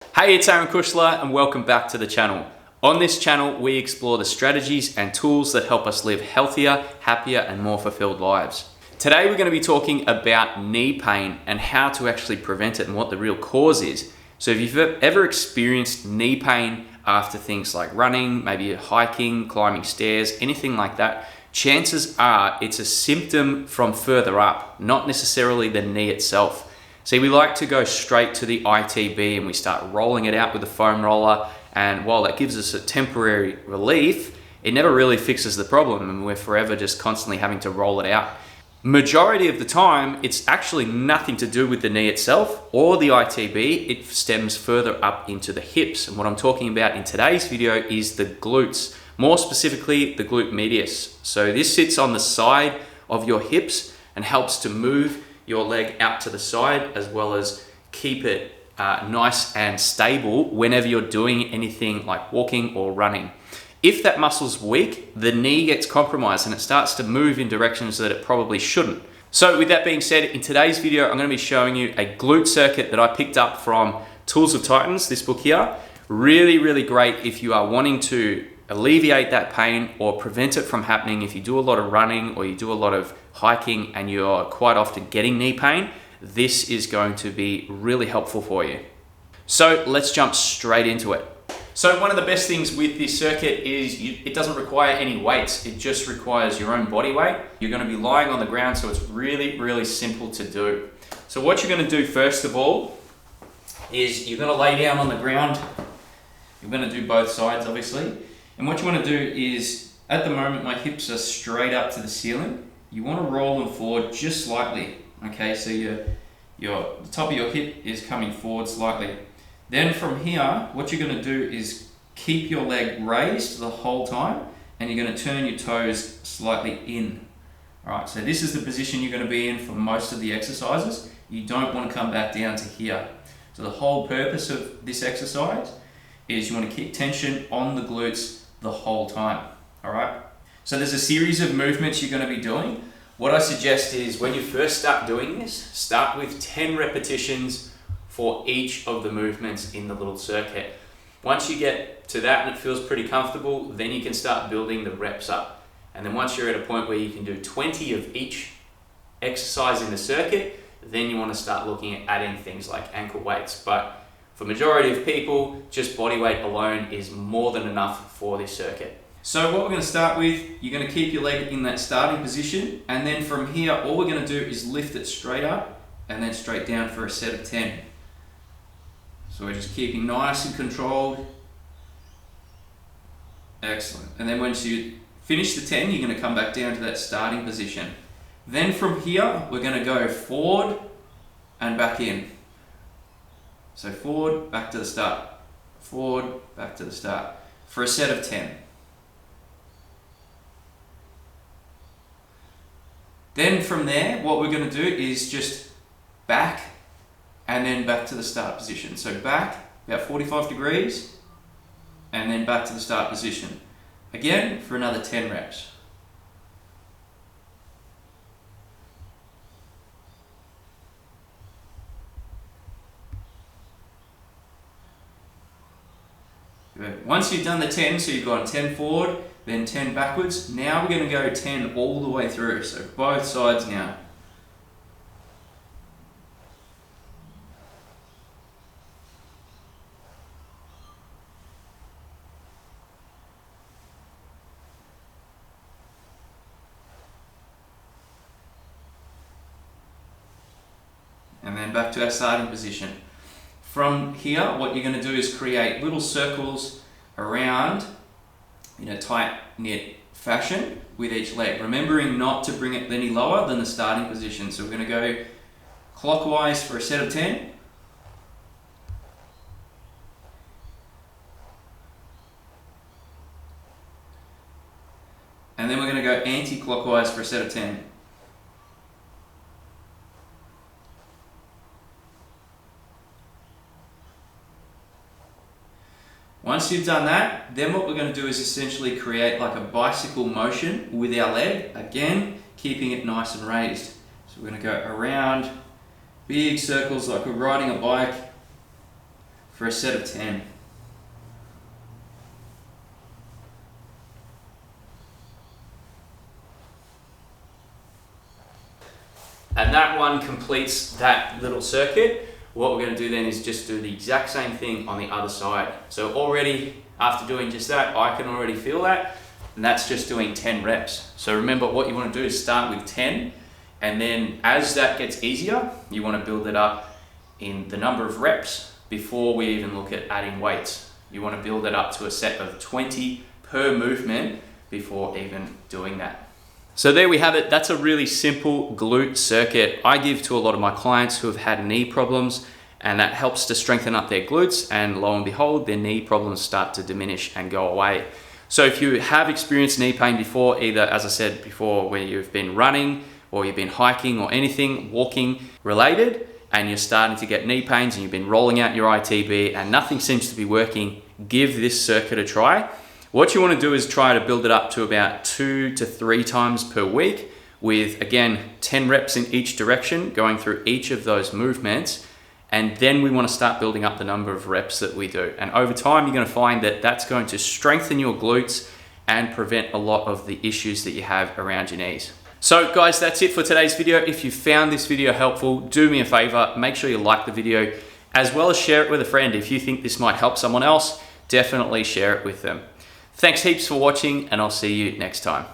Hey, it's Aaron Kushler and welcome back to the channel. On this channel, we explore the strategies and tools that help us live healthier, happier, and more fulfilled lives. Today, we're going to be talking about knee pain and how to actually prevent it and what the real cause is. So if you've ever experienced knee pain after things like running, maybe hiking, climbing stairs, anything like that, chances are it's a symptom from further up, not necessarily the knee itself. See, we like to go straight to the ITB and we start rolling it out with a foam roller, and while that gives us a temporary relief, it never really fixes the problem and we're forever just constantly having to roll it out. Majority of the time, it's actually nothing to do with the knee itself or the ITB. It stems further up into the hips, and what I'm talking about in today's video is the glutes, more specifically the glute medius. So this sits on the side of your hips and helps to move your leg out to the side, as well as keep it nice and stable whenever you're doing anything like walking or running. If that muscle's weak, the knee gets compromised and it starts to move in directions that it probably shouldn't. So with that being said, in today's video, I'm going to be showing you a glute circuit that I picked up from Tools of Titans, this book here. Really great if you are wanting to alleviate that pain or prevent it from happening. If you do a lot of running or you do a lot of hiking and you're quite often getting knee pain, this is going to be really helpful for you. So let's jump straight into it. So one of the best things with this circuit is it doesn't require any weights. It just requires your own body weight. You're going to be lying on the ground, so it's really simple to do. So what you're going to do first of all is you're going to lay down on the ground. You're going to do both sides, obviously. And what you want to do is, at the moment my hips are straight up to the ceiling. You want to roll them forward just slightly. Okay, so the top of your hip is coming forward slightly. Then from here, what you're going to do is keep your leg raised the whole time, and you're going to turn your toes slightly in. All right, so this is the position you're going to be in for most of the exercises. You don't want to come back down to here. So the whole purpose of this exercise is you want to keep tension on the glutes the whole time. All right. So there's a series of movements you're going to be doing. What I suggest is when you first start doing this, start with 10 repetitions for each of the movements in the little circuit. Once you get to that and it feels pretty comfortable, then you can start building the reps up. And then once you're at a point where you can do 20 of each exercise in the circuit, then you want to start looking at adding things like ankle weights. But for majority of people, just body weight alone is more than enough for this circuit. So what we're going to start with, you're going to keep your leg in that starting position, and then from here all we're going to do is lift it straight up and then straight down for a set of 10. So we're just keeping nice and controlled. Excellent. And then once you finish the 10, you're going to come back down to that starting position. Then from here we're going to go forward and back in. So forward, back to the start. Forward, back to the start. For a set of 10. Then from there, what we're going to do is just back and then back to the start position. So back about 45 degrees and then back to the start position. Again, for another 10 reps. Once you've done the 10, so you've gone 10 forward, then 10 backwards, now we're going to go 10 all the way through, so both sides now. And then back to our starting position. From here, what you're going to do is create little circles around in a tight-knit fashion with each leg, remembering not to bring it any lower than the starting position. So we're going to go clockwise for a set of 10. And then we're going to go anti-clockwise for a set of 10. Once you've done that, then what we're going to do is essentially create like a bicycle motion with our leg, again, keeping it nice and raised. So we're going to go around big circles like we're riding a bike for a set of 10. And that one completes that little circuit. What we're going to do then is just do the exact same thing on the other side. So already, after doing just that, I can already feel that, and that's just doing 10 reps. So remember, what you want to do is start with 10, and then as that gets easier, you want to build it up in the number of reps before we even look at adding weights. You want to build it up to a set of 20 per movement before even doing that. So there we have it. That's a really simple glute circuit I give to a lot of my clients who have had knee problems, and that helps to strengthen up their glutes, and lo and behold, their knee problems start to diminish and go away. So if you have experienced knee pain before, either, as I said before, where you've been running or you've been hiking or anything walking related, and you're starting to get knee pains and you've been rolling out your ITB and nothing seems to be working, give this circuit a try. What you want to do is try to build it up to about 2 to 3 times per week with, again, 10 reps in each direction, going through each of those movements. And then we want to start building up the number of reps that we do. And over time, you're going to find that that's going to strengthen your glutes and prevent a lot of the issues that you have around your knees. So guys, that's it for today's video. If you found this video helpful, do me a favor, make sure you like the video, as well as share it with a friend. If you think this might help someone else, definitely share it with them. Thanks heaps for watching, and I'll see you next time.